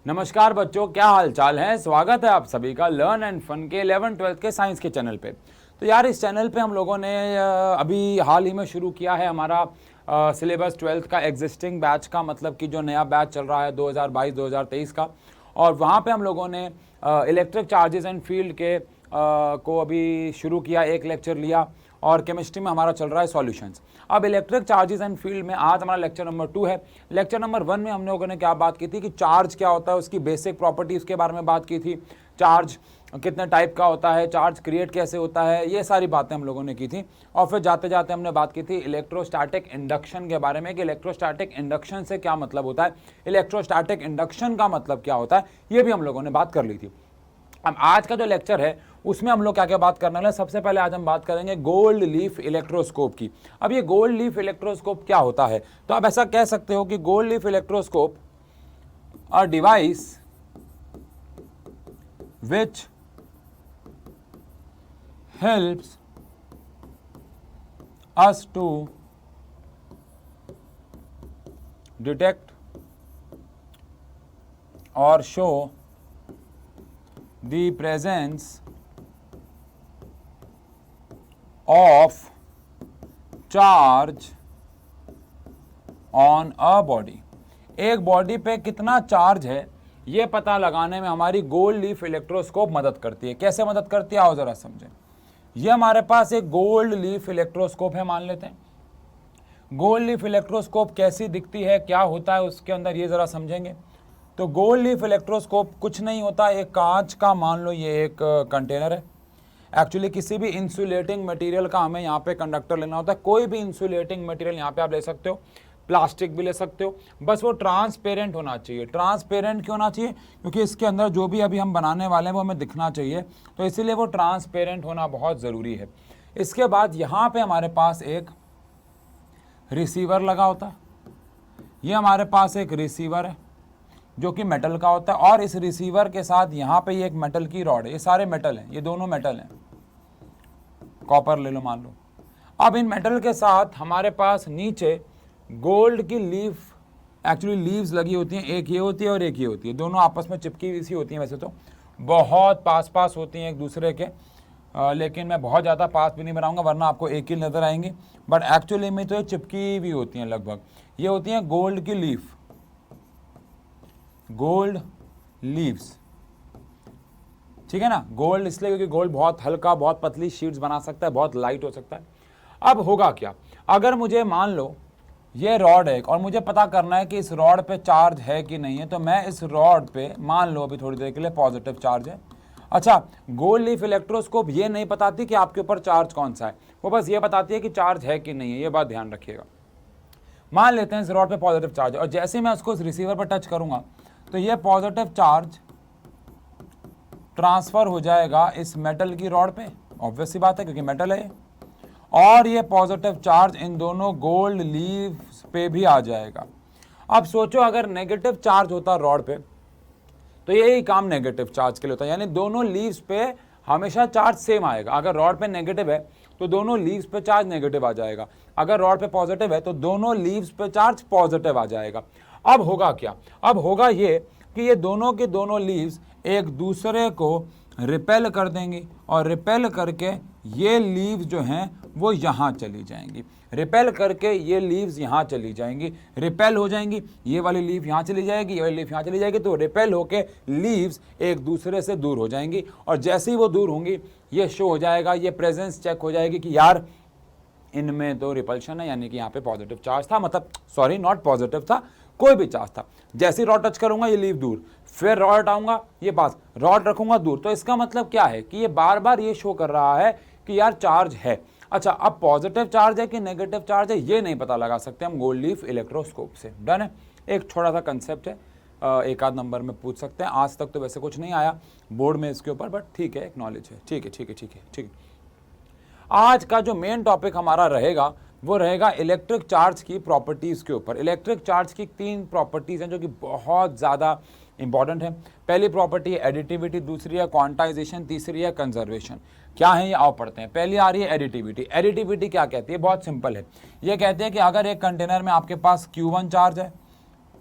नमस्कार बच्चों, क्या हाल चाल है। स्वागत है आप सभी का लर्न एंड फन के 11th 12th के साइंस के चैनल पे। तो यार इस चैनल पे हम लोगों ने अभी हाल ही में शुरू किया है हमारा सिलेबस 12th का एग्जिस्टिंग बैच का, मतलब कि जो नया बैच चल रहा है 2022-2023 का। और वहाँ पे हम लोगों ने इलेक्ट्रिक चार्जेस एंड फील्ड के को अभी शुरू किया, एक लेक्चर लिया। और केमिस्ट्री में हमारा चल रहा है सॉल्यूशंस। अब इलेक्ट्रिक चार्जेस एंड फील्ड में आज हमारा लेक्चर नंबर 2 है। लेक्चर नंबर 1 में हम लोगों ने क्या बात की थी कि चार्ज क्या होता है, उसकी बेसिक प्रॉपर्टीज़ के बारे में बात की थी। चार्ज कितने टाइप का होता है, चार्ज क्रिएट कैसे होता है, ये सारी बातें हम लोगों ने की थी। और फिर जाते जाते हमने बात की थी इलेक्ट्रोस्टैटिक इंडक्शन के बारे में कि इलेक्ट्रोस्टैटिक इंडक्शन से क्या मतलब होता है, इलेक्ट्रोस्टैटिक इंडक्शन का मतलब क्या होता है, ये भी हम लोगों ने बात कर ली थी। अब आज का जो लेक्चर है उसमें हम लोग क्या क्या बात करने वाले हैं। सबसे पहले आज हम बात करेंगे गोल्ड लीफ इलेक्ट्रोस्कोप की। अब ये गोल्ड लीफ इलेक्ट्रोस्कोप क्या होता है, तो आप ऐसा कह सकते हो कि gold leaf electroscope a device which helps us to detect और show the presence of charge on a body। एक बॉडी पे कितना चार्ज है ये पता लगाने में हमारी गोल्ड लीफ इलेक्ट्रोस्कोप मदद करती है। कैसे मदद करती है आओ जरा समझें। ये हमारे पास एक गोल्ड लीफ इलेक्ट्रोस्कोप है, मान लेते हैं। गोल्ड लीफ इलेक्ट्रोस्कोप कैसी दिखती है, क्या होता है उसके अंदर, ये जरा समझेंगे। तो गोल्ड लीफ इलेक्ट्रोस्कोप कुछ नहीं होता, एक कांच का, मान लो ये एक कंटेनर है। एक्चुअली किसी भी इंसुलेटिंग मटेरियल का हमें यहाँ पे कंडक्टर लेना होता है। कोई भी इंसुलेटिंग मटेरियल यहाँ पे आप ले सकते हो, प्लास्टिक भी ले सकते हो, बस वो ट्रांसपेरेंट होना चाहिए। ट्रांसपेरेंट क्यों होना चाहिए, क्योंकि इसके अंदर जो भी अभी हम बनाने वाले हैं वो हमें दिखना चाहिए, तो इसीलिए वो ट्रांसपेरेंट होना बहुत ज़रूरी है। इसके बाद यहाँ पर हमारे पास एक रिसीवर लगा होता है। ये हमारे पास एक रिसीवर है जो कि मेटल का होता है, और इस रिसीवर के साथ यहाँ पे ये एक मेटल की रॉड है। ये सारे मेटल हैं, ये दोनों मेटल हैं, कॉपर ले लो मान लो। अब इन मेटल के साथ हमारे पास नीचे गोल्ड की लीफ, एक्चुअली लीव्स लगी होती हैं, एक ये होती है और एक ये होती है, दोनों आपस में चिपकी हुई सी होती हैं। वैसे तो बहुत पास पास होती हैं एक दूसरे के, लेकिन मैं बहुत ज़्यादा पास भी नहीं बनाऊंगा वरना आपको एक ही नज़र आएंगी, बट एक्चुअली में तो ये चिपकी हुई होती हैं लगभग। ये होती हैं गोल्ड की लीफ, गोल्ड लीव्स, ठीक है ना। गोल्ड इसलिए क्योंकि गोल्ड बहुत हल्का, बहुत पतली शीट्स बना सकता है, बहुत लाइट हो सकता है। अब होगा क्या, अगर मुझे मान लो ये रॉड है और मुझे पता करना है कि इस रॉड पे चार्ज है कि नहीं है, तो मैं इस रॉड पे मान लो अभी थोड़ी देर के लिए पॉजिटिव चार्ज है। अच्छा, गोल्ड लीफ इलेक्ट्रोस्कोप ये नहीं बताती कि आपके ऊपर चार्ज कौन सा है, वो बस ये बताती है कि चार्ज है कि नहीं है। ये बात ध्यान रखिएगा। मान लेते हैं इस रॉड पे पॉजिटिव चार्ज है, और जैसे मैं उसको इस रिसीवर पर टच करूंगा तो ये पॉजिटिव चार्ज ट्रांसफर हो जाएगा इस मेटल की रॉड पे, ऑब्वियस सी बात है क्योंकि मेटल है। और ये पॉजिटिव चार्ज इन दोनों गोल्ड लीव्स पे भी आ जाएगा। अब सोचो अगर नेगेटिव चार्ज होता रॉड पे तो यही काम नेगेटिव चार्ज के लिए होता है, यानी दोनों लीव्स पे हमेशा चार्ज सेम आएगा। अगर रॉड पे नेगेटिव है तो दोनों लीव्स पे चार्ज नेगेटिव आ जाएगा, अगर रॉड पे पॉजिटिव है तो दोनों लीव्स पे चार्ज पॉजिटिव आ जाएगा। अब होगा क्या, अब होगा ये कि ये दोनों के दोनों लीव्स एक दूसरे को रिपेल कर देंगी, और रिपेल करके ये लीव्स जो हैं वो यहाँ चली जाएंगी, रिपेल करके ये लीव्स यहाँ चली जाएंगी, रिपेल हो जाएंगी, ये वाली लीव यहाँ चली जाएगी, ये वाली लीव यहाँ चली जाएगी, तो रिपेल होके लीव्स एक दूसरे से दूर हो जाएंगी। और जैसे ही वो दूर होंगी ये शो हो जाएगा, ये प्रेजेंस चेक हो जाएगी कि यार इनमें तो रिपल्शन है, यानी कि यहाँ पे पॉजिटिव चार्ज था, मतलब सॉरी नॉट पॉजिटिव था, कोई भी चार्ज था। जैसे ही रॉड टच करूंगा ये लीव दूर, फिर रॉड हटाऊंगा ये पास, रॉड रखूंगा दूर। तो इसका मतलब क्या है कि ये बार बार ये शो कर रहा है कि यार चार्ज है। अच्छा, अब पॉजिटिव चार्ज है कि नेगेटिव चार्ज है ये नहीं पता लगा सकते हम गोल्ड लीफ इलेक्ट्रोस्कोप से। डन है, एक छोटा सा कंसेप्ट है, एक आध नंबर में पूछ सकते हैं। आज तक तो वैसे कुछ नहीं आया बोर्ड में इसके ऊपर, बट ठीक है, एक नॉलेज है। ठीक है ठीक है ठीक है ठीक है। आज का जो मेन टॉपिक हमारा रहेगा वो रहेगा इलेक्ट्रिक चार्ज की प्रॉपर्टीज़ के ऊपर। इलेक्ट्रिक चार्ज की 3 प्रॉपर्टीज़ हैं जो कि बहुत ज़्यादा इंपॉर्टेंट है। पहली प्रॉपर्टी है एडिटिविटी, दूसरी है क्वांटाइजेशन, तीसरी है कंजर्वेशन। क्या है ये आओ पढ़ते हैं। पहली आ रही है एडिटिविटी। एडिटिविटी क्या कहती है, बहुत सिंपल है। ये कहते हैं कि अगर एक कंटेनर में आपके पास Q1 चार्ज है,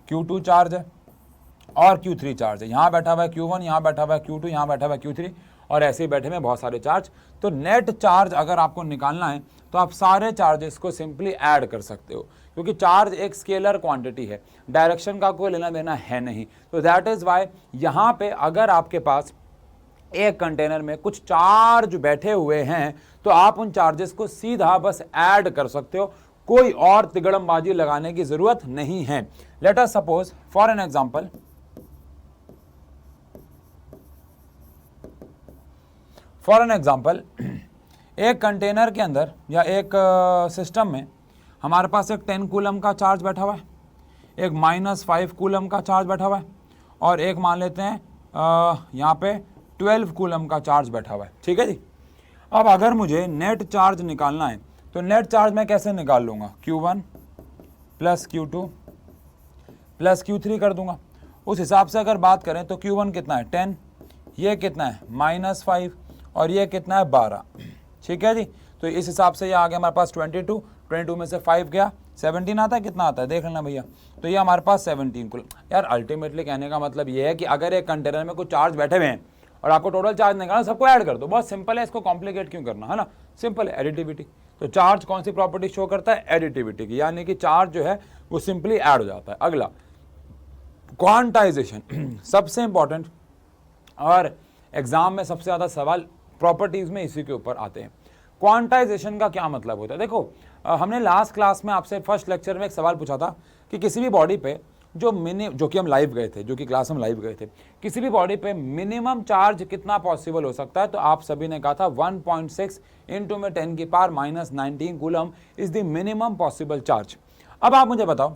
Q2 चार्ज है और Q3 चार्ज है, यहाँ बैठा हुआ है Q1, यहाँ बैठा हुआ है Q2, यहाँ बैठा हुआ है Q3 और ऐसे ही बैठे हुए बहुत सारे चार्ज। तो नेट चार्ज अगर आपको निकालना है तो आप सारे चार्जेस को सिंपली ऐड कर सकते हो, क्योंकि चार्ज एक स्केलर क्वांटिटी है, डायरेक्शन का कोई लेना देना है नहीं। तो दैट इज वाई यहाँ पे अगर आपके पास एक कंटेनर में कुछ चार्ज बैठे हुए हैं तो आप उन चार्जेस को सीधा बस ऐड कर सकते हो, कोई और तिगड़मबाजी लगाने की जरूरत नहीं है। Let us suppose for an example, एक कंटेनर के अंदर या एक सिस्टम में हमारे पास एक 10 कूलम का चार्ज बैठा हुआ है, एक -5 कूलम का चार्ज बैठा हुआ है और एक मान लेते हैं यहाँ पे 12 कूलम का चार्ज बैठा हुआ है। ठीक है जी। अब अगर मुझे नेट चार्ज निकालना है तो नेट चार्ज मैं कैसे निकाल लूँगा, Q1 plus Q2 plus Q3 कर दूंगा। उस हिसाब से अगर बात करें तो Q1 कितना है 10, ये कितना है -5 और ये कितना है 12। ठीक है जी। तो इस हिसाब से ये आ गया हमारे पास 22 में से 5 गया 17 आता है, कितना आता है देख लेना भैया। तो ये हमारे पास 17 कुल। यार अल्टीमेटली कहने का मतलब ये है कि अगर एक कंटेनर में कुछ चार्ज बैठे हुए हैं और आपको टोटल चार्ज निकालना, सबको ऐड कर दो, बहुत सिंपल है, इसको कॉम्प्लिकेट क्यों करना, है ना, सिंपल है, एडिटिविटी। तो चार्ज कौन सी प्रॉपर्टी शो करता है, एडिटिविटी की, यानी कि चार्ज जो है वो सिंपली ऐड हो जाता है। अगला क्वांटाइजेशन, सबसे इंपॉर्टेंट और एग्जाम में सबसे ज्यादा सवाल प्रॉपर्टीज में इसी के ऊपर आते हैं। क्वांटाइजेशन का क्या मतलब होता है, देखो हमने लास्ट क्लास में आपसे फर्स्ट लेक्चर में एक सवाल पूछा था कि किसी भी बॉडी पे जो कि हम लाइव गए थे, जो कि क्लास में लाइव गए थे, किसी भी बॉडी पे मिनिमम चार्ज कितना पॉसिबल हो सकता है, तो आप सभी ने कहा था 1.6 इंटू में 10 की power -19 coulomb is the minimum possible charge. अब आप मुझे बताओ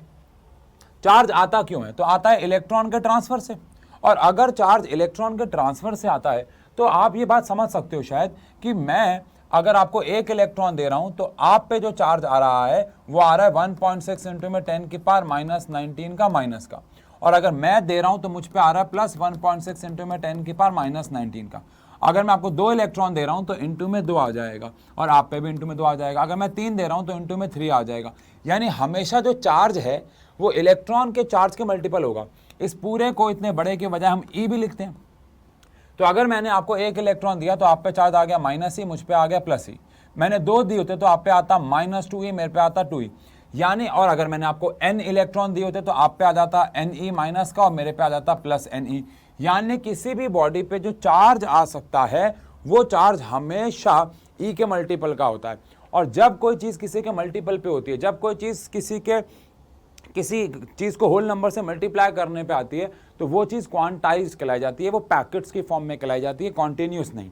चार्ज आता क्यों है, तो आता है इलेक्ट्रॉन के ट्रांसफर से, और अगर चार्ज इलेक्ट्रॉन के ट्रांसफर से आता है तो आप ये बात समझ सकते हो शायद कि मैं अगर आपको 1 इलेक्ट्रॉन दे रहा हूं तो आप पे जो चार्ज आ रहा है वो आ रहा है 1.6 इंटू में 10 की पावर -19 का माइनस का, और अगर मैं दे रहा हूं तो मुझ पे आ रहा है प्लस 1.6 इंटू में 10 की पावर -19 का। अगर मैं आपको 2 इलेक्ट्रॉन दे रहा हूं तो इंटू में 2 आ जाएगा, और आप पे भी इंटू में 2 आ जाएगा। अगर मैं 3 दे रहा हूं तो इंटू में 3 आ जाएगा। यानी हमेशा जो चार्ज है वो इलेक्ट्रॉन के चार्ज के मल्टीपल होगा। इस पूरे को इतने बड़े के बजाय हम ई भी लिखते हैं। तो अगर मैंने आपको 1 इलेक्ट्रॉन दिया तो आप पे चार्ज आ गया -E, मुझ पे आ गया +E। मैंने 2 दिए होते तो आप पे आता -2E, मेरे पे आता 2E। यानी और अगर मैंने आपको n इलेक्ट्रॉन दिए होते तो आप पे आ जाता Ne माइनस का और मेरे पे आ जाता +Ne। यानी किसी भी बॉडी पे जो चार्ज आ सकता है वो चार्ज हमेशा E के मल्टीपल का होता है। और जब कोई चीज़ किसी के मल्टीपल पे होती है, जब कोई चीज़ किसी चीज़ को होल नंबर से मल्टीप्लाई करने पे आती है तो वो चीज़ क्वांटाइज कहलाई जाती है, वो पैकेट्स की फॉर्म में कहलाई जाती है, कॉन्टिन्यूस नहीं।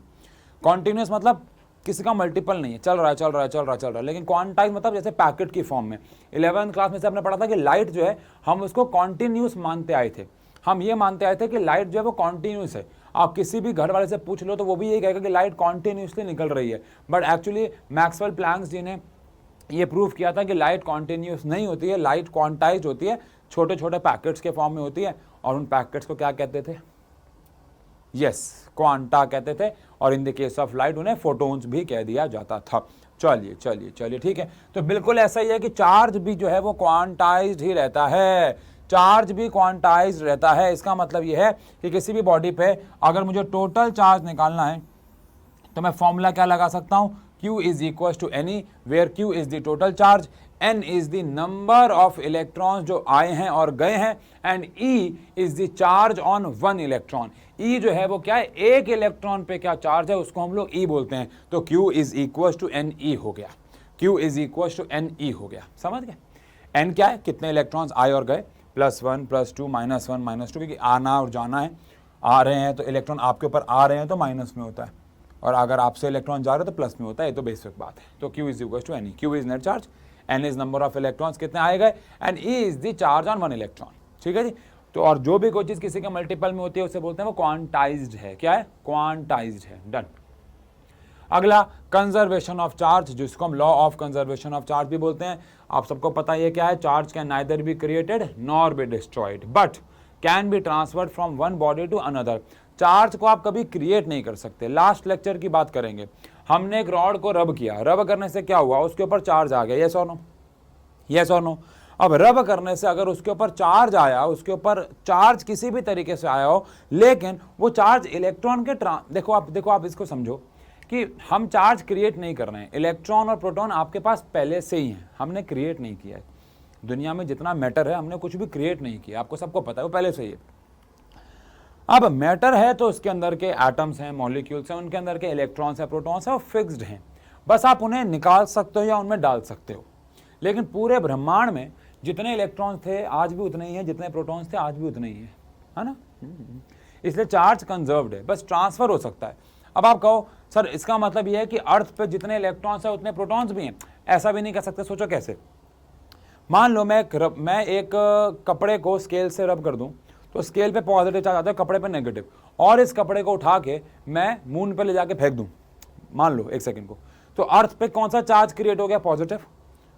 कॉन्टिन्यूस मतलब किसी का मल्टीपल नहीं है, चल रहा है, लेकिन क्वांटाइज मतलब जैसे पैकेट की फॉर्म में। 11th क्लास में से आपने पढ़ा था कि लाइट जो है हम उसको कॉन्टिन्यूस मानते आए थे। हम ये मानते आए थे कि लाइट जो है वो कॉन्टिन्यूस है। आप किसी भी घर वाले से पूछ लो तो वो भी यही कहेगा कि लाइट कॉन्टिन्यूसली निकल रही है। बट एक्चुअली मैक्सवेल प्लैंक्स जी ने ये प्रूव किया था कि लाइट कॉन्टिन्यूस नहीं होती है, लाइट क्वांटाइज होती है, छोटे छोटे पैकेट्स के फॉर्म में होती है। और उन पैकेट्स को क्या कहते थे, यस क्वांटा कहते थे, और in the case of light उन्हें फोटोन्स भी कह दिया जाता था। चलिए ठीक है। तो बिल्कुल ऐसा ही है कि चार्ज भी जो है वो क्वांटाइज्ड ही रहता है, चार्ज भी क्वांटाइज्ड रहता है। इसका मतलब ये है कि किसी भी बॉडी पे अगर मुझे टोटल चार्ज निकालना है तो मैं फॉर्मूला क्या लगा सकता हूं, Q is equals to Ne, where Q is the total charge, N is the number of electrons जो आए हैं और गए हैं, and E is the charge on 1 electron। E जो है वो क्या है, एक इलेक्ट्रॉन पे क्या चार्ज है उसको हम लोग E बोलते हैं। तो Q is equals to Ne हो गया, Q is equals to Ne हो गया, समझ गए। N क्या है, कितने इलेक्ट्रॉन्स आए और गए, +1 +2 -1 -2, क्योंकि आना और जाना है, आ रहे हैं तो इलेक्ट्रॉन आपके ऊपर आ रहे हैं तो माइनस में होता है, और अगर आपसे इलेक्ट्रॉन जा रहे हैं तो प्लस में होता है। ये तो बेसिक बात है। तो Q is equal to Ne, Q is net charge, N is number of electrons कितने आए गए, and E is the charge on 1 electron. ठीक है जी। तो और जो भी कोई चीज़ किसी के मल्टीपल में होती है उसे बोलते हैं वो क्वांटाइज्ड है। क्या है, क्वांटाइज्ड है। डन। अगला कंजर्वेशन ऑफ चार्ज, जिसको हम law of conservation of charge भी बोलते हैं। आप सबको पता है क्या है, charge can neither be created nor be destroyed but can be transferred from one body to another. Charge को आप कभी क्रिएट नहीं कर सकते। लास्ट लेक्चर की बात करेंगे, हमने एक रॉड को रब किया, रब करने से क्या हुआ, उसके ऊपर चार्ज आ गया, यस और नो, यस और नो। अब रब करने से अगर उसके ऊपर चार्ज आया, उसके ऊपर चार्ज किसी भी तरीके से आया हो, लेकिन वो चार्ज इलेक्ट्रॉन के देखो आप इसको समझो कि हम चार्ज क्रिएट नहीं कर रहे हैं, इलेक्ट्रॉन और प्रोटॉन आपके पास पहले से ही हैं, हमने क्रिएट नहीं किया है। दुनिया में जितना मैटर है हमने कुछ भी क्रिएट नहीं किया, आपको सबको पता है, वो पहले से ही है। अब मैटर है तो उसके अंदर के एटम्स हैं, मॉलिक्यूल्स हैं, उनके अंदर के इलेक्ट्रॉन्स हैं, प्रोटॉन्स हैं, वो फिक्स्ड हैं, बस आप उन्हें निकाल सकते हो या उनमें डाल सकते हो। लेकिन पूरे ब्रह्मांड में जितने इलेक्ट्रॉन्स थे आज भी उतने ही हैं, जितने प्रोटॉन्स थे आज भी उतने ही हैं, है ना। इसलिए चार्ज कंजर्व्ड है, बस ट्रांसफर हो सकता है। अब आप कहो सर इसका मतलब यह है कि अर्थ पे जितने इलेक्ट्रॉन्स हैं उतने प्रोटॉन्स भी हैं, ऐसा भी नहीं कह सकते। सोचो कैसे, मान लो मैं एक कपड़े को स्केल से रब कर दूं तो स्केल पे पॉजिटिव चार्ज आता है, कपड़े पे नेगेटिव, और इस कपड़े को उठा के मैं मून पे ले जाके फेंक दूं, मान लो एक सेकंड को, तो अर्थ पे कौन सा चार्ज क्रिएट हो गया, पॉजिटिव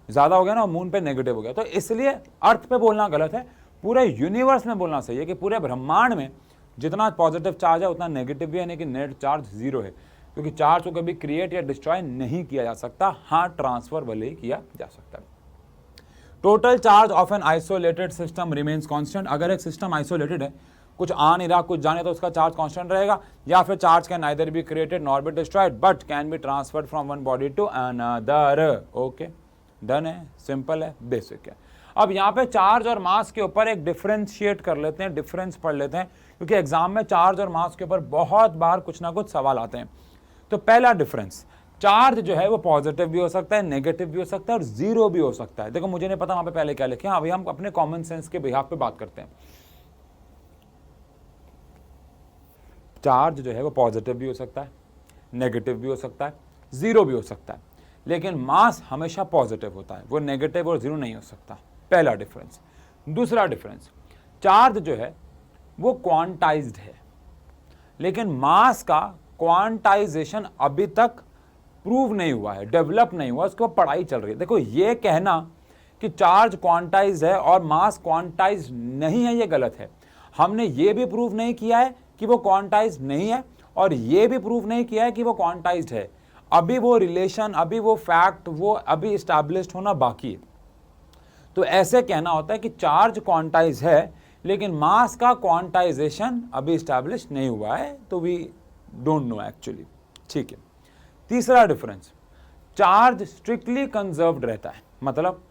ज्यादा हो गया ना, मून पे नेगेटिव हो गया। तो इसलिए अर्थ पे बोलना गलत है, पूरे यूनिवर्स में बोलना सही है कि पूरे ब्रह्मांड में जितना पॉजिटिव चार्ज है उतना नेगेटिव भी है, यानी कि नेट चार्ज जीरो है, क्योंकि चार्ज को कभी क्रिएट या डिस्ट्रॉय नहीं किया जा सकता, हाँ ट्रांसफर भले ही किया जा सकता है। Total charge of an isolated system remains constant. अगर एक सिस्टम आइसोलेटेड है, कुछ आ नहीं रहा, कुछ जाने, तो उसका चार्ज कांस्टेंट रहेगा, या फिर charge can neither be created nor be destroyed but can be transferred from one body to another. Okay, done है, सिंपल है, बेसिक है। अब यहाँ पे चार्ज और मास के ऊपर एक डिफरेंशिएट कर लेते हैं, डिफरेंस पढ़ लेते हैं, क्योंकि एग्जाम में चार्ज और मास के ऊपर बहुत बार कुछ ना कुछ सवाल आते हैं। तो पहला डिफरेंस, चार्ज जो है वो पॉजिटिव भी हो सकता है, नेगेटिव भी हो सकता है और जीरो भी हो सकता है। देखो मुझे नहीं पता वहां पे पहले क्या लिखे, अभी हम अपने कॉमन सेंस के बिहाफ पे बात करते हैं। चार्ज जो है वो पॉजिटिव भी हो सकता है, नेगेटिव भी हो सकता है, जीरो भी हो सकता है, लेकिन मास हमेशा पॉजिटिव होता है, वो नेगेटिव और जीरो नहीं हो सकता। पहला डिफरेंस। दूसरा डिफरेंस, चार्ज जो है वो क्वांटाइज्ड है, लेकिन मास का क्वांटाइजेशन अभी तक प्रूव नहीं हुआ है, डेवलप नहीं हुआ, उसके ऊपर पढ़ाई चल रही है। देखो ये कहना कि चार्ज क्वांटाइज्ड है और मास क्वांटाइज्ड नहीं है, ये गलत है। हमने ये भी प्रूव नहीं किया है कि वो क्वांटाइज्ड नहीं है, और ये भी प्रूव नहीं किया है कि वो क्वांटाइज्ड है। अभी वो रिलेशन, अभी वो फैक्ट, वो अभी इस्टेब्लिश्ड होना बाकी है। तो ऐसे कहना होता है कि चार्ज क्वांटाइज है, लेकिन मास का क्वांटाइजेशन अभी इस्टेब्लिश नहीं हुआ है, तो वी डोंट नो एक्चुअली। ठीक है। तीसरा डिफरेंस, चार्ज स्ट्रिक्टली कंजर्व्ड रहता है, मतलब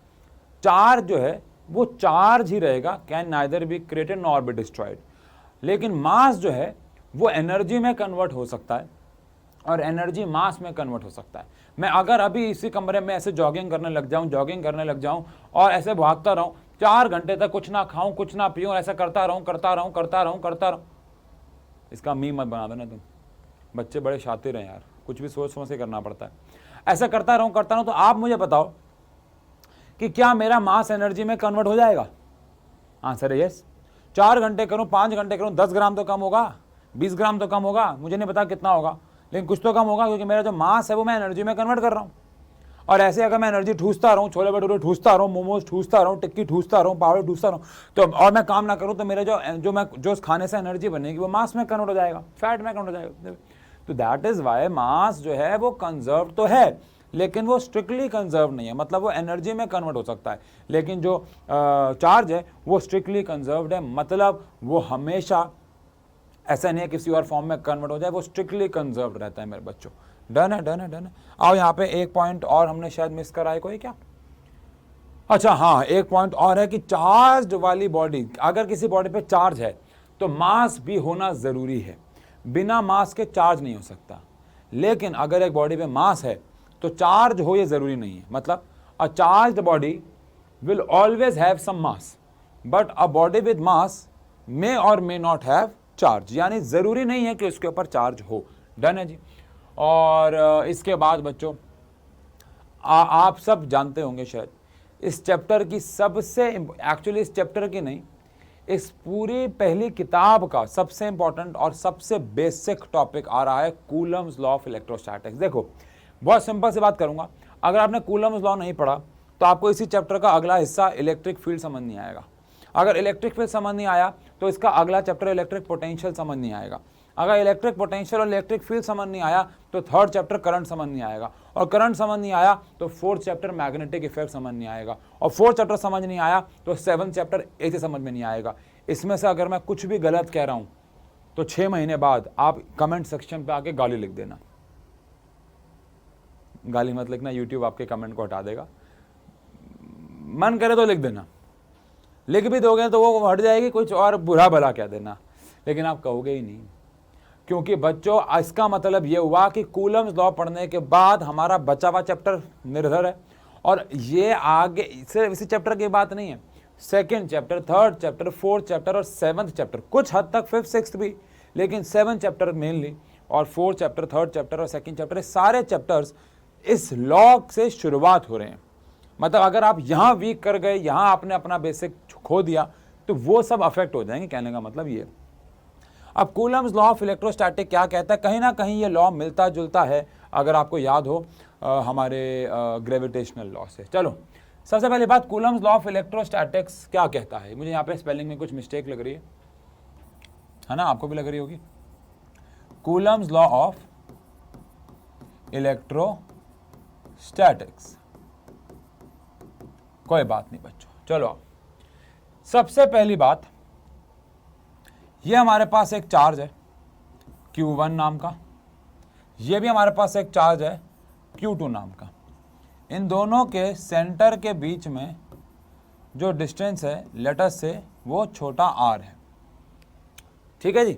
चार्ज जो है वो चार्ज ही रहेगा, can neither be created nor be destroyed. लेकिन मास जो है वो एनर्जी में कन्वर्ट हो सकता है, और एनर्जी मास में कन्वर्ट हो सकता है। मैं अगर अभी इसी कमरे में ऐसे जॉगिंग करने लग जाऊं और ऐसे भागता रहूं 4 घंटे तक, कुछ ना खाऊं कुछ ना पीऊं, ऐसा करता रहूं, इसका मीम मत बना देना तुम, बच्चे बड़े शातिर हैं यार, कुछ भी सोच समझ के करना पड़ता है। ऐसा करता रहूं तो आप मुझे बताओ कि क्या मेरा मास एनर्जी में कन्वर्ट हो जाएगा? आंसर है यस। 4 घंटे करूं, 5 घंटे करूं, 10 ग्राम तो कम होगा, 20 ग्राम तो कम होगा, मुझे नहीं पता कितना होगा, लेकिन कुछ तो कम होगा, क्योंकि मेरा जो मास है वो मैं एनर्जी में कन्वर्ट कर रहा हूँ। और ऐसे अगर मैं एनर्जी ठूसता रहूँ, छोले भटूरे ठूसता रहूँ, मोमोज ठूसता रहूँ, टिक्की ठूसता रहूँ, पावड़े ठूसता रहूँ, तो और मैं काम ना करूँ, तो मेरे जो खाने से एनर्जी बनेगी वो मास में कन्वर्ट हो जाएगा, फैट में कन्वर्ट हो जाएगा। तो दैट इज वाई मास जो है वो कंजर्व तो है, लेकिन वो स्ट्रिक्टली कंजर्व नहीं है, मतलब वो एनर्जी में कन्वर्ट हो सकता है, लेकिन जो चार्ज है वो स्ट्रिक्टली कंजर्व्ड है, मतलब वो हमेशा ऐसा नहीं है किसी और फॉर्म में कन्वर्ट हो जाए, वो स्ट्रिक्टली कंजर्व्ड रहता है मेरे बच्चों। डन है। आओ यहाँ पे एक पॉइंट और हमने शायद मिस करा है कोई क्या? अच्छा हाँ, एक पॉइंट और है कि चार्ज वाली बॉडी, अगर किसी बॉडी पे चार्ज है तो मास भी होना जरूरी है, बिना मास के चार्ज नहीं हो सकता। लेकिन अगर एक बॉडी पे मास है तो चार्ज हो ये जरूरी नहीं है, मतलब a charged body will always have some mass, but a body with mass may or may not have charge, यानी जरूरी नहीं है कि उसके ऊपर चार्ज हो। डन है जी। और इसके बाद बच्चों आप सब जानते होंगे शायद इस चैप्टर की सबसे, एक्चुअली इस चैप्टर की नहीं, इस पूरी पहली किताब का सबसे इंपॉर्टेंट और सबसे बेसिक टॉपिक आ रहा है कूलम्स लॉ ऑफ इलेक्ट्रोस्टैटिक्स। देखो बहुत सिंपल से बात करूंगा, अगर आपने कूलम्स लॉ नहीं पढ़ा तो आपको इसी चैप्टर का अगला हिस्सा इलेक्ट्रिक फील्ड समझ नहीं आएगा। अगर इलेक्ट्रिक फील्ड समझ नहीं आया तो इसका अगला चैप्टर इलेक्ट्रिक पोटेंशियल समझ नहीं आएगा। अगर इलेक्ट्रिक पोटेंशियल और इलेक्ट्रिक फील्ड समझ नहीं आया तो थर्ड चैप्टर करंट समझ नहीं आएगा, और करंट समझ नहीं आया तो फोर्थ चैप्टर मैग्नेटिक इफेक्ट समझ नहीं आएगा, और फोर्थ चैप्टर समझ नहीं आया तो सेवंथ चैप्टर ऐसे समझ में नहीं आएगा। इसमें से अगर मैं कुछ भी गलत कह रहा हूं तो 6 महीने बाद आप कमेंट सेक्शन पे आके गाली लिख देना। गाली मत लिखना, यूट्यूब आपके कमेंट को हटा देगा। मन करे तो लिख देना, लिख भी दोगे तो वो हट जाएगी, कुछ और बुरा भला कह देना, लेकिन आप कहोगे ही नहीं। क्योंकि बच्चों इसका मतलब ये हुआ कि कूलम्स लॉ पढ़ने के बाद हमारा बचा हुआ चैप्टर निर्भर है, और ये आगे सिर्फ इसी चैप्टर की बात नहीं है, second chapter, third chapter, fourth chapter और सेवंथ चैप्टर, कुछ हद तक फिफ्थ सिक्स्थ भी, लेकिन सेवंथ चैप्टर मेनली, और फोर्थ चैप्टर, थर्ड चैप्टर और सेकेंड चैप्टर, सारे चैप्टर्स इस लॉ से शुरुआत हो रहे हैं। मतलब अगर आप यहाँ वीक कर गए, यहाँ आपने अपना बेसिक खो दिया, तो वो सब अफेक्ट हो जाएंगे। कहने का मतलब ये। अब कूलम्स लॉ ऑफ इलेक्ट्रोस्टैटिक क्या कहता है, कहीं ना कहीं ये लॉ मिलता जुलता है, अगर आपको याद हो हमारे ग्रेविटेशनल लॉ से। चलो सबसे पहली बात, कूलम्स लॉ ऑफ इलेक्ट्रोस्टैटिक्स क्या कहता है। मुझे यहाँ पे स्पेलिंग में कुछ मिस्टेक लग रही है ना, आपको भी लग रही होगी। कूलम्स लॉ ऑफ इलेक्ट्रोस्टैटिक्स, कोई बात नहीं बच्चों। चलो सबसे पहली बात, ये हमारे पास एक चार्ज है Q1 नाम का, ये भी हमारे पास एक चार्ज है Q2 नाम का। इन दोनों के सेंटर के बीच में जो डिस्टेंस है लेटस से वो छोटा r है। ठीक है जी।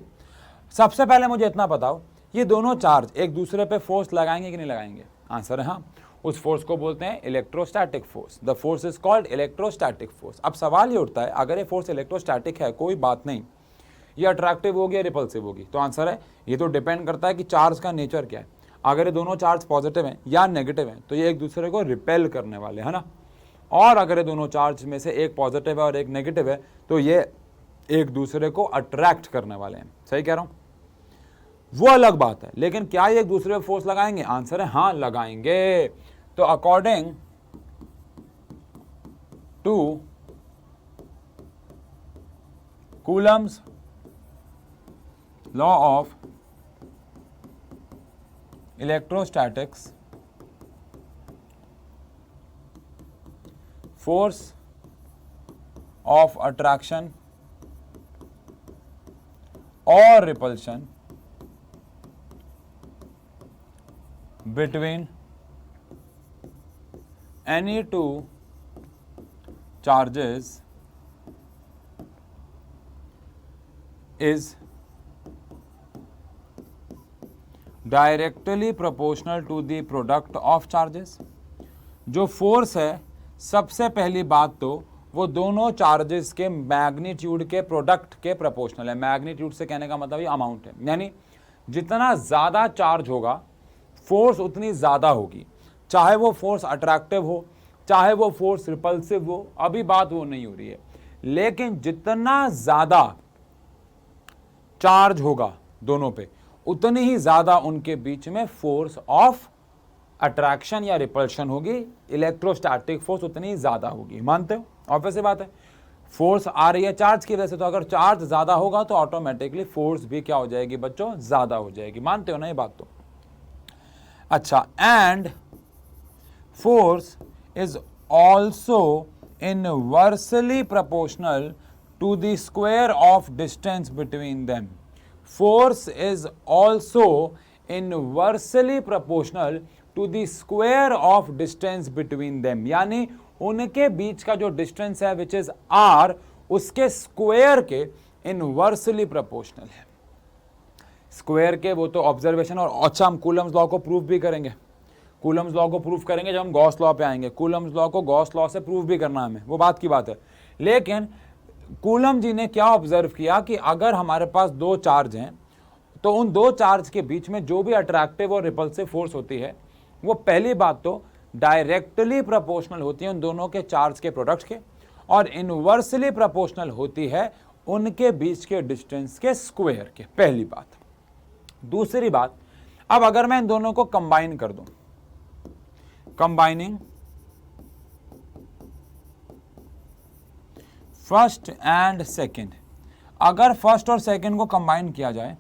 सबसे पहले मुझे इतना बताओ, ये दोनों चार्ज एक दूसरे पे फोर्स लगाएंगे कि नहीं लगाएंगे। आंसर है हाँ। उस फोर्स को बोलते हैं electrostatic force. The force is called electrostatic force. अब सवाल ये उठता है, अगर ये फोर्स इलेक्ट्रोस्टैटिक है, कोई बात नहीं, ये अट्रैक्टिव होगी या रिपल्सिव होगी, तो आंसर है ये तो डिपेंड करता है कि चार्ज का नेचर क्या है। अगर ये दोनों चार्ज पॉजिटिव हैं या नेगेटिव हैं तो ये एक दूसरे को रिपेल करने वाले है ना, और अगर ये दोनों चार्ज में से एक पॉजिटिव है और एक नेगेटिव है तो ये एक दूसरे को अट्रैक्ट करने वाले हैं। सही कह रहा हूं, वो अलग बात है। लेकिन क्या ये एक दूसरे पर फोर्स लगाएंगे? आंसर है हाँ, लगाएंगे। तो according to Coulomb's law of electrostatics, force of attraction or repulsion between any two charges is directly proportional to the product of charges। जो फोर्स है सबसे पहली बात तो वो दोनों चार्जेस के मैग्नीट्यूड के प्रोडक्ट के प्रोपोर्शनल है। मैग्नीट्यूड से कहने का मतलब ये अमाउंट है, यानी जितना ज़्यादा चार्ज होगा फोर्स उतनी ज़्यादा होगी, चाहे वो फोर्स अट्रैक्टिव हो चाहे वो फोर्स रिपल्सिव हो, अभी बात वो नहीं हो रही है। लेकिन जितना ज़्यादा चार्ज होगा दोनों पे उतनी ही ज़्यादा उनके बीच में फोर्स ऑफ अट्रैक्शन या रिपल्शन होगी, इलेक्ट्रोस्टैटिक फोर्स उतनी ज्यादा होगी। मानते हो? ऑब्वियस सी बात है, फोर्स आ रही है चार्ज की वजह से, तो अगर चार्ज ज्यादा होगा तो ऑटोमेटिकली फोर्स भी क्या हो जाएगी बच्चों? ज्यादा हो जाएगी। मानते हो ना ये बात? तो अच्छा, and force is also inversely proportional to the square of distance between them. Force is also inversely proportional to the square of distance between them, यानी उनके बीच का जो डिस्टेंस है विच इज आर, उसके स्क्वायर के इनवर्सली प्रोपोर्शनल है। Square के वो तो ऑब्जर्वेशन, और अच्छा हम कूलम्स लॉ को प्रूफ भी करेंगे। कूलम्स लॉ को प्रूफ करेंगे जब हम गॉस लॉ पे आएंगे। कूलम्स लॉ को गॉस लॉ से प्रूफ भी करना हमें, वो बात की बात है। लेकिन कूलम जी ने क्या ऑब्जर्व किया कि अगर हमारे पास दो चार्ज हैं तो उन दो चार्ज के बीच में जो भी अट्रैक्टिव और रिपल्सिव फोर्स होती है वो पहली बात तो डायरेक्टली प्रोपोर्शनल होती है उन दोनों के चार्ज के प्रोडक्ट के, और इनवर्सली प्रोपोर्शनल होती है उनके बीच के डिस्टेंस के स्क्वायर के। पहली बात। दूसरी बात, अब अगर मैं इन दोनों को कंबाइन कर दूं, कंबाइनिंग फर्स्ट एंड सेकंड, अगर फर्स्ट और सेकंड को कंबाइन किया जाए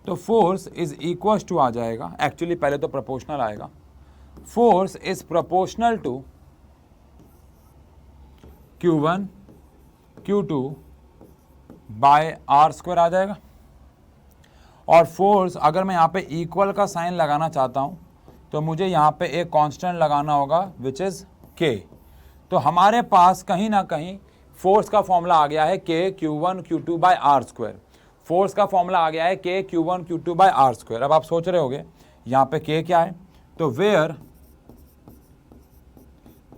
तो फोर्स इज इक्वल टू आ जाएगा, एक्चुअली पहले तो प्रोपोर्शनल आएगा, force is proportional to Q1 Q2 by are square आ जाएगा। और फोर्स अगर मैं यहाँ पे इक्वल का साइन लगाना चाहता हूँ तो मुझे यहाँ पे एक कांस्टेंट लगाना होगा विच इज़ K। तो हमारे पास कहीं ना कहीं फोर्स का फॉर्मूला आ गया है K Q1 Q2 by are square. Force का फॉर्मूला आ गया है K Q1 Q2 by are square. अब आप सोच रहे होगे यहाँ पे K क्या है, तो where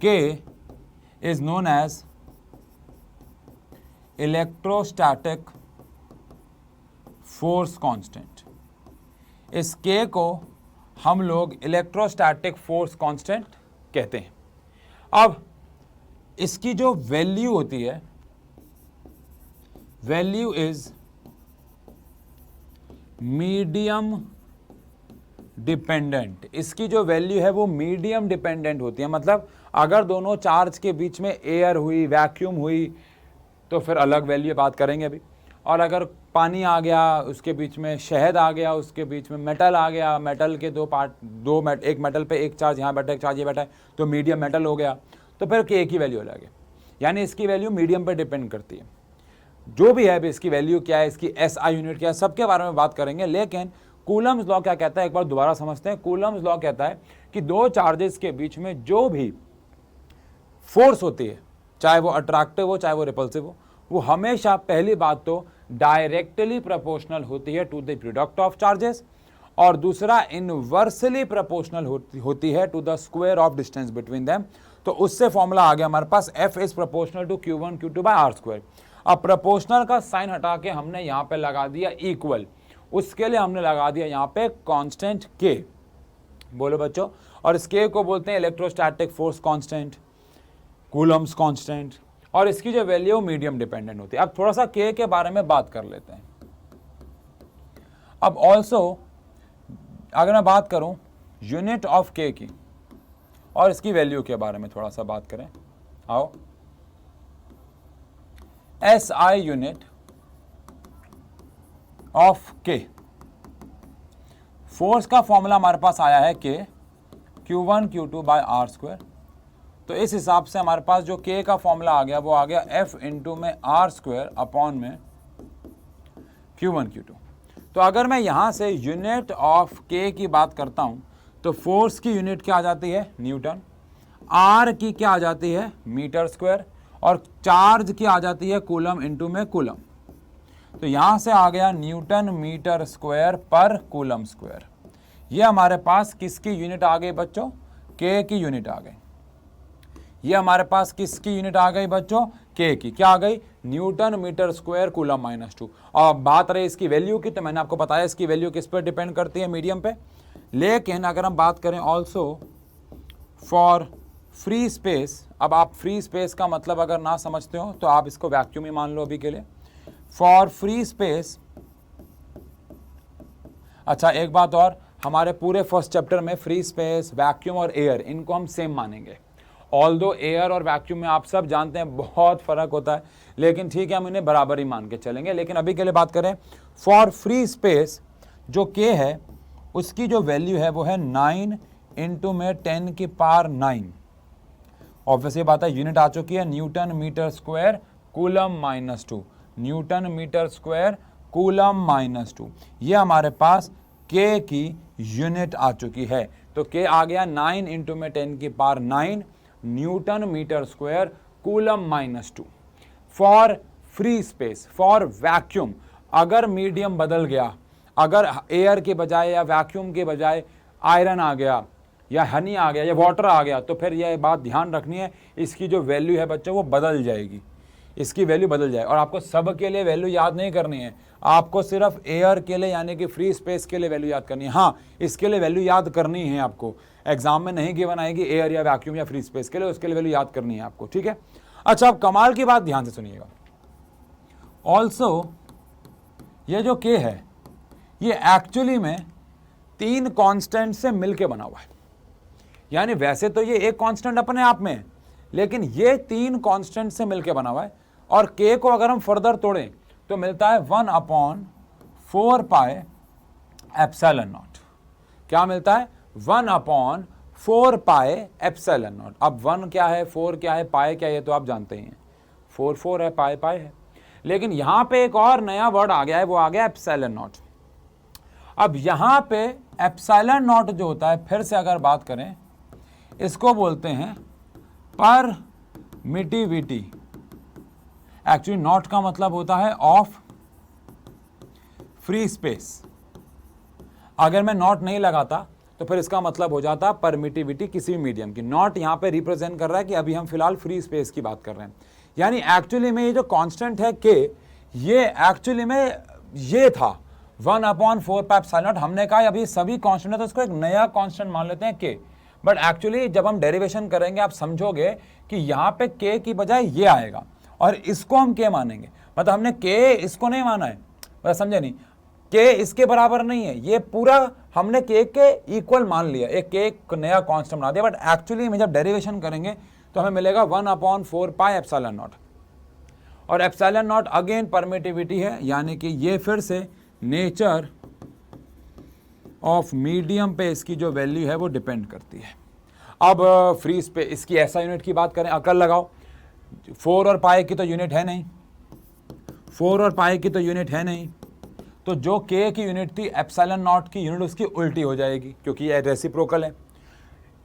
K is known as electrostatic force constant. इस K को हम लोग इलेक्ट्रोस्टैटिक फोर्स कांस्टेंट कहते हैं। अब इसकी जो वैल्यू होती है, वैल्यू इज मीडियम डिपेंडेंट। इसकी जो वैल्यू है वो मीडियम डिपेंडेंट होती है, मतलब अगर दोनों चार्ज के बीच में एयर हुई, वैक्यूम हुई तो फिर अलग वैल्यू बात करेंगे अभी। और अगर पानी आ गया, उसके बीच में शहद आ गया, उसके बीच में मेटल आ गया, मेटल के दो पार्ट, एक मेटल पे एक चार्ज यहाँ बैठा, एक चार्ज ये बैठा है, तो मीडियम मेटल हो गया, तो फिर K की वैल्यू अलग है। यानी इसकी वैल्यू मीडियम पर डिपेंड करती है। जो भी है, इसकी वैल्यू क्या है, इसकी SI यूनिट क्या है, सबके बारे में बात करेंगे। लेकिन कूलम्स लॉ क्या कहता है, एक बार दोबारा समझते हैं। कूलम्स लॉ कहता है कि दो चार्जेस के बीच में जो भी फोर्स होती है, चाहे वो अट्रैक्टिव हो चाहे वो रिपल्सिव हो, वो हमेशा पहली बात तो डायरेक्टली प्रोपोर्शनल होती है to the product of charges, और दूसरा इनवर्सली प्रोपोर्शनल होती है to the square of distance between them. तो उससे फॉर्मूला आ गया हमारे पास F is proportional to Q1 Q2 by are square. अब प्रोपोर्शनल का साइन हटा के हमने यहाँ पे लगा दिया इक्वल, उसके लिए हमने लगा दिया यहाँ पे कांस्टेंट K। बोलो बच्चों, और इस K को बोलते हैं electrostatic force constant, Coulomb's constant, और इसकी जो वैल्यू मीडियम डिपेंडेंट होती है। अब थोड़ा सा K के बारे में बात कर लेते हैं। अब ऑल्सो अगर मैं बात करूं यूनिट ऑफ K की और इसकी वैल्यू के बारे में थोड़ा सा बात करें, आओ। SI unit of K, force का फॉर्मूला हमारे पास आया है K Q1 Q2 by are square. तो इस हिसाब से हमारे पास जो K का फॉर्मूला आ गया वो आ गया F इंटू में आर स्क्वायर अपॉन में Q1 Q2। तो अगर मैं यहाँ से यूनिट ऑफ K की बात करता हूँ तो फोर्स की यूनिट क्या आ जाती है, न्यूटन, R की क्या आ जाती है, मीटर स्क्वायर, और चार्ज की आ जाती है कूलम इंटू में कूलम। तो यहाँ से आ गया न्यूटन मीटर स्क्वायर पर कूलम स्क्वायर। ये हमारे पास किसकी यूनिट आ गई बच्चों, K की यूनिट आ गई। ये हमारे पास किसकी यूनिट आ गई बच्चों, K की। क्या आ गई, न्यूटन मीटर स्क्वायर कूलम -2। और बात रही इसकी वैल्यू की, तो मैंने आपको बताया इसकी वैल्यू किस पर डिपेंड करती है, मीडियम पे। लेकिन अगर हम बात करें ऑल्सो फॉर फ्री स्पेस, अब आप फ्री स्पेस का मतलब अगर ना समझते हो तो आप इसको वैक्यूम ही मान लो अभी के लिए। फॉर फ्री स्पेस, अच्छा एक बात और, हमारे पूरे फर्स्ट चैप्टर में फ्री स्पेस, वैक्यूम और एयर, इनको हम सेम मानेंगे। ऑल्दो एयर और वैक्यूम में आप सब जानते हैं बहुत फर्क होता है, लेकिन ठीक है हम इन्हें बराबर ही मान के चलेंगे। लेकिन अभी के लिए बात करें फॉर फ्री स्पेस, जो K है उसकी जो वैल्यू है वो है 9 इंटू में 10 की पावर 9। ऑब्वियसली बात है, यूनिट आ चुकी है newton metre square coulomb -2, newton metre square coulomb -2। ये हमारे पास K की यूनिट आ चुकी है। तो K आ गया 9 इंटू में 10 की power 9 newton metre square coulomb -2 for free space. For vacuum, अगर मीडियम बदल गया, अगर एयर के बजाय या वैक्यूम के बजाय आयरन आ गया या हनी आ गया या वाटर आ गया, तो फिर यह बात ध्यान रखनी है, इसकी जो वैल्यू है बच्चों वो बदल जाएगी, इसकी वैल्यू बदल जाए। और आपको सब के लिए वैल्यू याद नहीं करनी है, आपको सिर्फ एयर के लिए यानी कि फ्री स्पेस के लिए वैल्यू याद करनी है। हाँ, इसके लिए वैल्यू याद करनी है आपको, एग्जाम में नहीं गिवन आएगी एयर या वैक्यूम या फ्री स्पेस के लिए, उसके लिए वैल्यू याद करनी है आपको, ठीक है। अच्छा, अब कमाल की बात ध्यान से सुनिएगा। ऑल्सो ये जो K है ये एक्चुअली में 3 कांस्टेंट से मिलके बना हुआ है। यानी वैसे तो ये एक कांस्टेंट अपने आप में है, लेकिन ये 3 कांस्टेंट से मिलके बना हुआ है। और K को अगर हम फर्दर तोड़ें तो मिलता है 1/4 पाई एप्सिलॉन नॉट। क्या मिलता है? 1/4 पाई एप्सिलॉन नॉट। अब 1 क्या है, 4 क्या है, पाई क्या है, ये तो आप जानते ही हैं। 4 4 है, पाई पाई है। लेकिन यहां पे एक और नया वर्ड आ गया है, वो आ गया एप्सिलॉन नॉट। अब यहां पे एप्सिलॉन नॉट जो होता है, फिर से अगर बात करें, इसको बोलते हैं परमिटिविटी। एक्चुअली नॉट का मतलब होता है ऑफ फ्री स्पेस। अगर मैं नॉट नहीं लगाता तो फिर इसका मतलब हो जाता परमिटिविटी किसी भी मीडियम की। नॉट यहां पे रिप्रेजेंट कर रहा है कि अभी हम फिलहाल फ्री स्पेस की बात कर रहे हैं। यानी एक्चुअली में ये जो कांस्टेंट है के, ये एक्चुअली में ये था 1/4 पाई एप्सिलॉन नॉट। हमने कहा अभी सभी कांस्टेंट है तो इसको एक नया कांस्टेंट मान लेते हैं के। बट एक्चुअली जब हम डेरिवेशन करेंगे आप समझोगे कि यहां पे के की बजाय ये आएगा और इसको हम के मानेंगे। मतलब हमने के इसको नहीं माना है, बस समझे नहीं, के इसके बराबर नहीं है, ये पूरा हमने के इक्वल मान लिया, एक के एक नया कांस्टेंट बना दिया। बट एक्चुअली में जब डेरिवेशन करेंगे तो हमें मिलेगा 1/4 पाई एप्सिलॉन नॉट। और एप्सिलॉन नॉट अगेन परमिटिविटी है, यानी कि ये फिर से नेचर ऑफ मीडियम पे इसकी जो वैल्यू है वो डिपेंड करती है। अब फ्री स्पेस, इसकी ऐसा यूनिट की बात करें, अकल लगाओ, 4 और पाई की तो यूनिट है नहीं, 4 और पाई की तो यूनिट है नहीं, तो जो के की यूनिट थी एप्सिलॉन नॉट की यूनिट उसकी उल्टी हो जाएगी, क्योंकि ये रेसिप्रोकल है।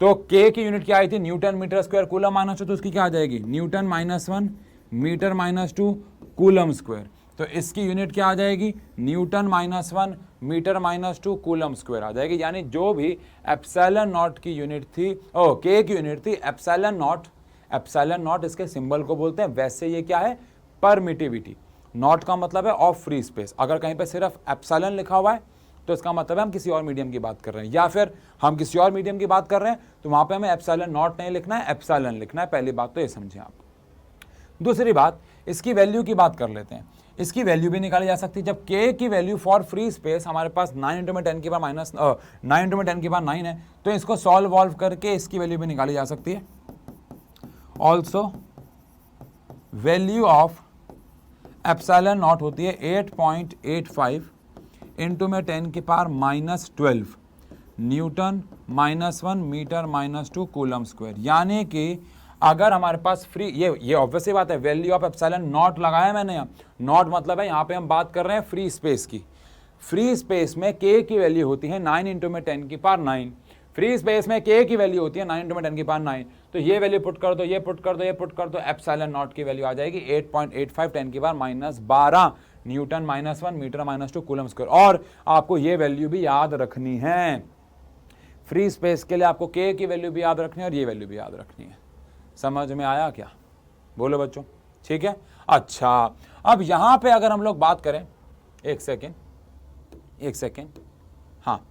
तो के की यूनिट क्या आई थी? Newton metre square coulomb minus 2, तो उसकी क्या आ जाएगी? Newton -1 metre -2 coulomb square. तो इसकी यूनिट क्या आ जाएगी? न्यूटन -1 मीटर -2 कूलम स्क्वायर आ जाएगी। यानी जो भी एप्सिलॉन नॉट की यूनिट थी, के की यूनिट थी एप्सिलॉन नॉट, एप्सिलॉन नॉट इसके सिंबल को बोलते हैं। वैसे ये क्या है? परमिटिविटी। नॉट का मतलब है ऑफ फ्री स्पेस। अगर कहीं पे सिर्फ एप्सिलॉन लिखा हुआ है तो इसका मतलब है हम किसी और मीडियम की बात कर रहे हैं, या फिर हम किसी और मीडियम की बात कर रहे हैं तो वहां पे हमें एप्सिलॉन नॉट नहीं लिखना है, एप्सिलॉन लिखना है। पहली बात तो ये समझें आप। दूसरी बात, इसकी वैल्यू की बात कर लेते हैं। इसकी वैल्यू भी निकाली जा सकती है। जब के की वैल्यू फॉर फ्री स्पेस हमारे पास 9 × 10 की पावर -9 × 10 की पावर 9 है, तो इसको सॉल्व वॉल्व करके इसकी वैल्यू भी निकाली जा सकती है। Also value of epsilon naught होती है 8.85 इंटू में 10 की power -12 newton -1 metre -2 coulomb square. यानी कि अगर हमारे पास फ्री, ये ऑब्वियसली बात है, वैल्यू ऑफ एप्सिलॉन नॉट लगाया मैंने यहाँ। नॉट मतलब है यहाँ पे हम बात कर रहे हैं फ्री स्पेस की। फ्री स्पेस में के की वैल्यू होती है 9 इंटू में 10 की पावर 9। फ्री स्पेस में के की वैल्यू होती है 9 इंटू में 10 की पावर 9। तो ये वैल्यू पुट कर दो, ये पुट कर दो, ये पुट कर दो, एप्सिलॉन नॉट की वैल्यू आ जाएगी 8.85 10 की power -12 newton -1 metre -2 coulomb square. और आपको ये वैल्यू भी याद रखनी है। फ्री स्पेस के लिए आपको के की वैल्यू भी याद रखनी है और ये वैल्यू भी याद रखनी है। समझ में आया क्या? बोलो बच्चों, ठीक है। अच्छा, अब यहां पे अगर हम लोग बात करें, एक सेकेंड, हाँ,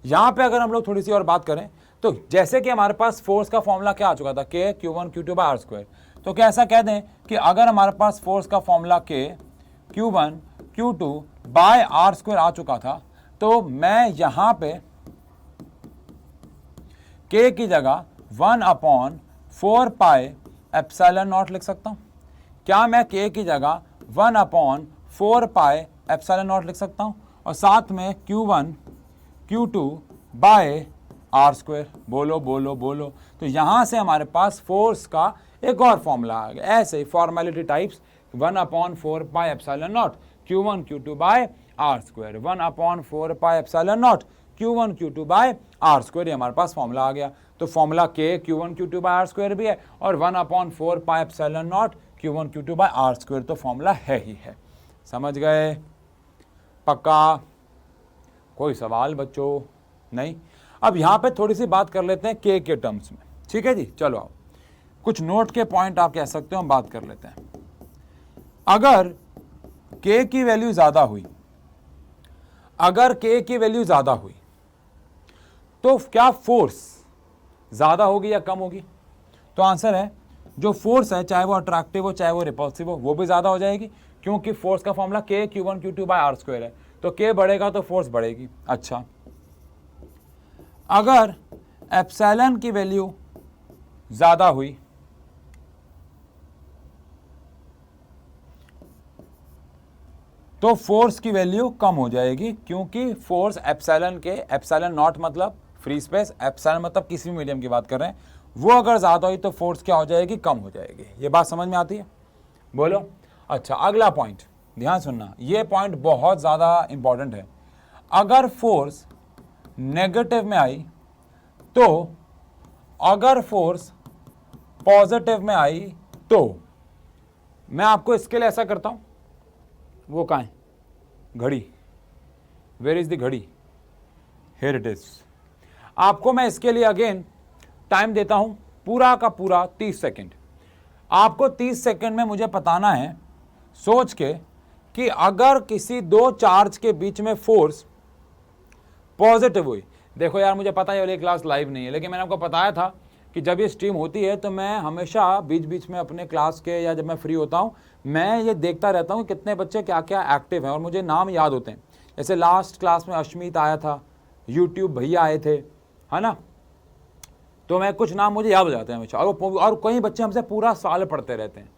यहां पे अगर हम लोग थोड़ी सी और बात करें तो जैसे कि हमारे पास फोर्स का फॉर्मूला क्या आ चुका था? के Q1 Q2 बाय r²। तो क्या ऐसा कह दें कि अगर हमारे पास फोर्स का फॉर्मूला के Q1 Q2 बाय r² आ चुका था, तो मैं यहां पे के की जगह 1/4 पाई एप्सिलॉन नॉट लिख सकता हूं? क्या मैं के की जगह 1/4 पाई एप्सिलॉन नॉट लिख सकता हूं? और साथ में Q1 Q2 बाय r²। बोलो बोलो बोलो। तो यहां से हमारे पास फोर्स का एक और फॉर्मूला आ गया। ऐसे ही formality types 1/4 pi epsilon naught Q1 Q2 by r², 1/4 pi epsilon naught Q1 Q2 by r², ये हमारे पास फॉर्मूला आ गया। तो फॉर्मूला के Q1 Q2 बाय r² भी है और 1/4 pi epsilon naught Q1 Q2 by r² तो फॉर्मूला है ही है। समझ गए? पक्का? कोई सवाल बच्चों? नहीं? अब यहां पे थोड़ी सी बात कर लेते हैं के टर्म्स में, ठीक है जी। चलो आओ, कुछ नोट के पॉइंट आप कह सकते हो, हम बात कर लेते हैं। अगर के की वैल्यू ज्यादा हुई, अगर के की वैल्यू ज्यादा हुई तो क्या फोर्स ज्यादा होगी या कम होगी? तो आंसर है, जो फोर्स है चाहे वो अट्रैक्टिव हो चाहे वो रिपल्सिव हो, वो भी ज्यादा हो जाएगी, क्योंकि फोर्स का फॉर्मूला के Q1 Q2 बाय r² है। तो के बढ़ेगा तो फोर्स बढ़ेगी। अच्छा, अगर एप्सिलॉन की वैल्यू ज्यादा हुई, तो फोर्स की वैल्यू कम हो जाएगी, क्योंकि फोर्स एप्सिलॉन के, एप्सिलॉन नॉट मतलब फ्री स्पेस, एप्सिलॉन मतलब किसी भी मीडियम की बात कर रहे हैं, वो अगर ज़्यादा हुई तो फोर्स क्या हो जाएगी, कम हो जाएगी। ये बात समझ में आती है? बोलो। अच्छा, अगला पॉइंट ध्यान सुनना, ये पॉइंट बहुत ज़्यादा इंपॉर्टेंट है। अगर फोर्स नेगेटिव में आई तो, अगर फोर्स पॉजिटिव में आई तो, मैं आपको इसके लिए ऐसा करता हूं, वो कहाँ है घड़ी, वेयर इज द घड़ी, हियर इट इज। आपको मैं इसके लिए अगेन टाइम देता हूं पूरा का पूरा 30 सेकेंड। आपको 30 सेकेंड में मुझे बताना है सोच के कि अगर किसी दो चार्ज के बीच में फोर्स पॉजिटिव हुई, देखो यार मुझे पता है ये वाली क्लास लाइव नहीं है, लेकिन मैंने आपको बताया था कि जब ये स्ट्रीम होती है तो मैं हमेशा बीच बीच में अपने क्लास के या जब मैं फ्री होता हूँ मैं ये देखता रहता हूँ कि कितने बच्चे क्या क्या एक्टिव हैं और मुझे नाम याद होते हैं। जैसे लास्ट क्लास में अश्मीत आया था, यूट्यूब भैया आए थे, है ना, तो मैं कुछ नाम मुझे याद हो जाते हैं हमेशा, और कई बच्चे हमसे पूरा साल पढ़ते रहते हैं।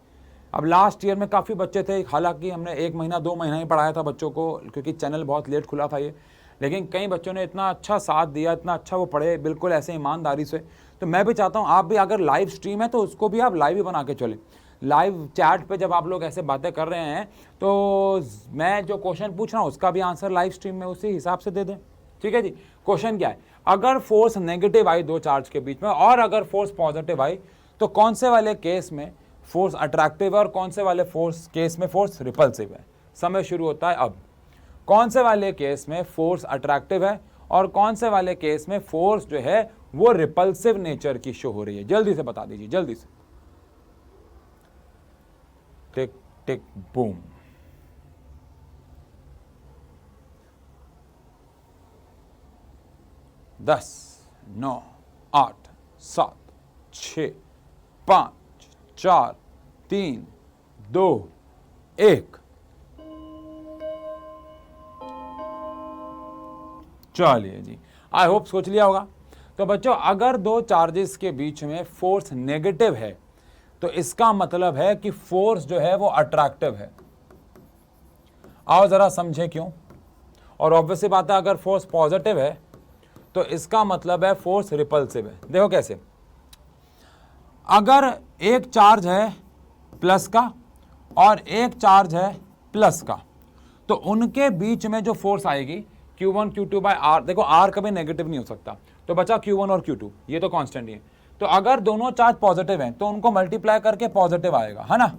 अब लास्ट ईयर में काफ़ी बच्चे थे, हालांकि हमने 1 महीना 2 महीना ही पढ़ाया था बच्चों को, क्योंकि चैनल बहुत लेट खुला था ये, लेकिन कई बच्चों ने इतना अच्छा साथ दिया, इतना अच्छा वो पढ़े बिल्कुल ऐसे ईमानदारी से। तो मैं भी चाहता हूँ आप भी, अगर लाइव स्ट्रीम है तो उसको भी आप लाइव ही बना के चलें। लाइव चैट पे जब आप लोग ऐसे बातें कर रहे हैं तो मैं जो क्वेश्चन पूछ रहा हूँ उसका भी आंसर लाइव स्ट्रीम में उसी हिसाब से दे दें। ठीक है जी। क्वेश्चन क्या है, अगर फोर्स नेगेटिव आई दो चार्ज के बीच में और अगर फोर्स पॉजिटिव आई तो कौन से वाले केस में फोर्स अट्रैक्टिव है और कौन से वाले फोर्स केस में फोर्स रिपल्सिव है। समय शुरू होता है अब। कौन से वाले केस में फोर्स अट्रैक्टिव है और कौन से वाले केस में फोर्स जो है वो रिपल्सिव नेचर की शो हो रही है, जल्दी से बता दीजिए, जल्दी से। टिक टिक बूम। दस, 9, 8, 7, 6, 5, 4, 3, 2, 1। चलिए जी, आई होप सोच लिया होगा। तो बच्चों अगर दो चार्जेस के बीच में फोर्स नेगेटिव है तो इसका मतलब है कि फोर्स जो है वो अट्रैक्टिव है। आओ जरा समझें क्यों। और ऑब्वियसली बात है अगर फोर्स पॉजिटिव है तो इसका मतलब है फोर्स रिपल्सिव है। देखो कैसे, अगर एक चार्ज है प्लस का और एक चार्ज है प्लस का, तो उनके बीच में जो फोर्स आएगी Q1 Q2 बाय R, देखो R कभी नेगेटिव नहीं हो सकता, तो बचा Q1 और Q2, ये तो कांस्टेंट ही है। तो अगर दोनों चार्ज पॉजिटिव हैं तो उनको मल्टीप्लाई करके पॉजिटिव आएगा, है ना,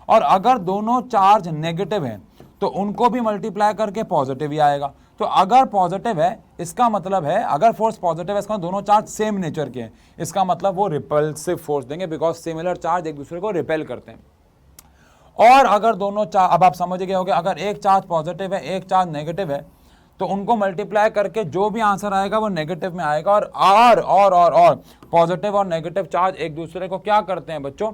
और अगर दोनों चार्ज नेगेटिव हैं तो उनको भी मल्टीप्लाई करके पॉजिटिव ही आएगा। तो अगर पॉजिटिव है इसका मतलब है, अगर फोर्स पॉजिटिव है इसका दोनों चार्ज सेम नेचर के हैं, इसका मतलब वो रिपल्सिव फोर्स देंगे, बिकॉज सिमिलर चार्ज एक दूसरे को रिपेल करते हैं। और अगर दोनों चार्ज, अब आप समझ गए होंगे, अगर एक चार्ज पॉजिटिव है एक चार्ज नेगेटिव है तो उनको मल्टीप्लाई करके जो भी आंसर आएगा वो नेगेटिव में आएगा। और पॉजिटिव और नेगेटिव चार्ज एक दूसरे को क्या करते हैं बच्चों,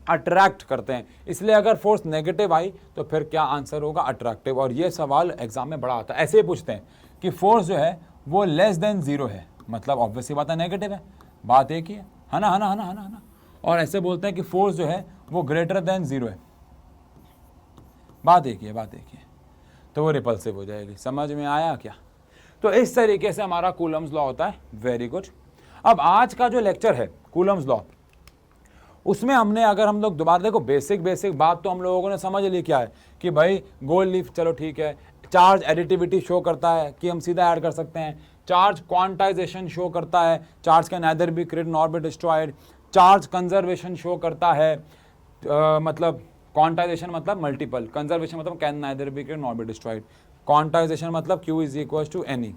अट्रैक्ट करते हैं। इसलिए अगर फोर्स नेगेटिव आई तो फिर क्या आंसर होगा, अट्रैक्टिव। और ये सवाल एग्जाम में बड़ा आता है, ऐसे ही पूछते हैं कि फोर्स जो है वो लेस देन 0 है, मतलब ऑब्वियसली बात है नेगेटिव है, बात एक ही है ना, है ना, है ना, है ना, है ना। और ऐसे बोलते हैं कि फोर्स जो है वो ग्रेटर देन 0 है, बात एक ही है, बात एक ही है, तो वो रिपल्सिव हो जाएगी। समझ में आया क्या? तो इस तरीके से हमारा कूलम्स लॉ होता है। Very good. अब आज का जो लेक्चर है कूलम्स लॉ, उसमें हमने, अगर हम लोग दोबारा देखो, बेसिक बात तो हम लोगों ने समझ ली क्या है कि भाई गोल्ड लीफ, चलो ठीक है, चार्ज एडिटिविटी शो करता है कि हम सीधा ऐड कर सकते हैं, चार्ज क्वांटाइजेशन शो करता है, charge can neither be created nor be destroyed, charge conservation show करता है, मतलब क्वांटाइजेशन मतलब मल्टीपल, कंजर्वेशन मतलब can neither be created nor be destroyed, quantization मतलब Q is equal to n e.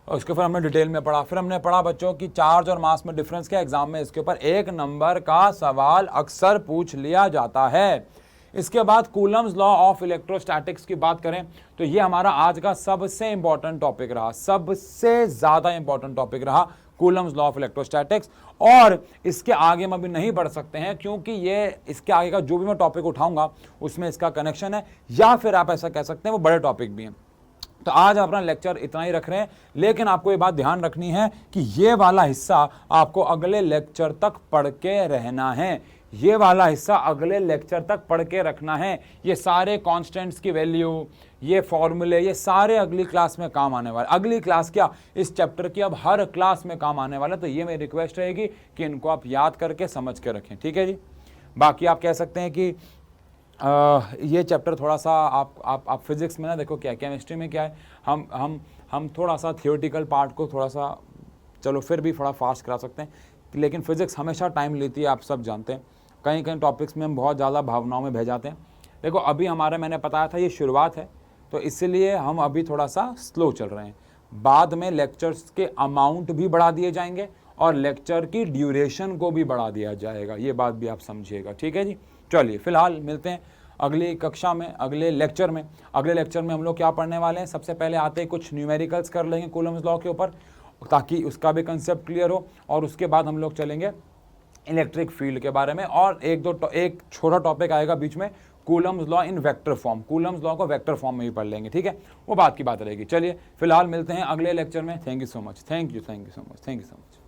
उसके फिर हमने डिटेल में पढ़ा। फिर हमने पढ़ा बच्चों की चार्ज और मास में डिफरेंस क्या, एग्जाम में इसके ऊपर 1 नंबर का सवाल अक्सर पूछ लिया जाता है। इसके बाद कूलम्स लॉ ऑफ इलेक्ट्रोस्टैटिक्स की बात करें तो ये हमारा आज का सबसे इंपॉर्टेंट टॉपिक रहा, सबसे ज्यादा इंपॉर्टेंट टॉपिक रहा कूलम्स लॉ ऑफ इलेक्ट्रोस्टैटिक्स। और इसके आगे हम अभी नहीं बढ़ सकते हैं क्योंकि ये इसके आगे का जो भी मैं टॉपिक उठाऊंगा उसमें इसका कनेक्शन है, या फिर आप ऐसा कह सकते हैं वो बड़े टॉपिक भी हैं। तो आज अपना लेक्चर इतना ही रख रहे हैं, लेकिन आपको ये बात ध्यान रखनी है कि ये वाला हिस्सा आपको अगले लेक्चर तक पढ़ के रहना है। ये वाला हिस्सा अगले लेक्चर तक पढ़ के रखना है। ये सारे कांस्टेंट्स की वैल्यू, ये फॉर्मूले, ये सारे अगली क्लास में काम आने वाले। अगली क्लास क्या, इस चैप्टर की अब हर क्लास में काम आने वाला। तो ये मेरी रिक्वेस्ट रहेगी कि इनको आप याद करके समझ के रखें, ठीक है जी। बाकी आप कह सकते हैं कि ये चैप्टर थोड़ा सा आप फिजिक्स में ना देखो क्या, केमिस्ट्री में क्या है, हम थोड़ा सा थियोरेटिकल पार्ट को थोड़ा सा चलो फिर भी थोड़ा फास्ट करा सकते हैं, लेकिन फिजिक्स हमेशा टाइम लेती है, आप सब जानते हैं। कहीं कहीं टॉपिक्स में हम बहुत ज़्यादा भावनाओं में बह जाते हैं। देखो अभी हमारा, मैंने बताया था ये शुरुआत है, तो इसलिए हम अभी थोड़ा सा स्लो चल रहे हैं। बाद में लेक्चर्स के अमाउंट भी बढ़ा दिए जाएंगे और लेक्चर की ड्यूरेशन को भी बढ़ा दिया जाएगा, ये बात भी आप समझिएगा, ठीक है जी। चलिए फिलहाल मिलते हैं अगली कक्षा में, अगले लेक्चर में। अगले लेक्चर में हम लोग क्या पढ़ने वाले हैं, सबसे पहले आते हैं कुछ न्यूमेरिकल्स कर लेंगे कूलम्स लॉ के ऊपर, ताकि उसका भी कंसेप्ट क्लियर हो। और उसके बाद हम लोग चलेंगे इलेक्ट्रिक फील्ड के बारे में, और एक छोटा टॉपिक आएगा बीच में, Coulomb's law in vector form. Coulomb's law को वेक्टर फॉर्म में भी पढ़ लेंगे, ठीक है, वो बात की बात रहेगी। चलिए फिलहाल मिलते हैं अगले लेक्चर में। Thank you so much, thank you so much, thank you so much.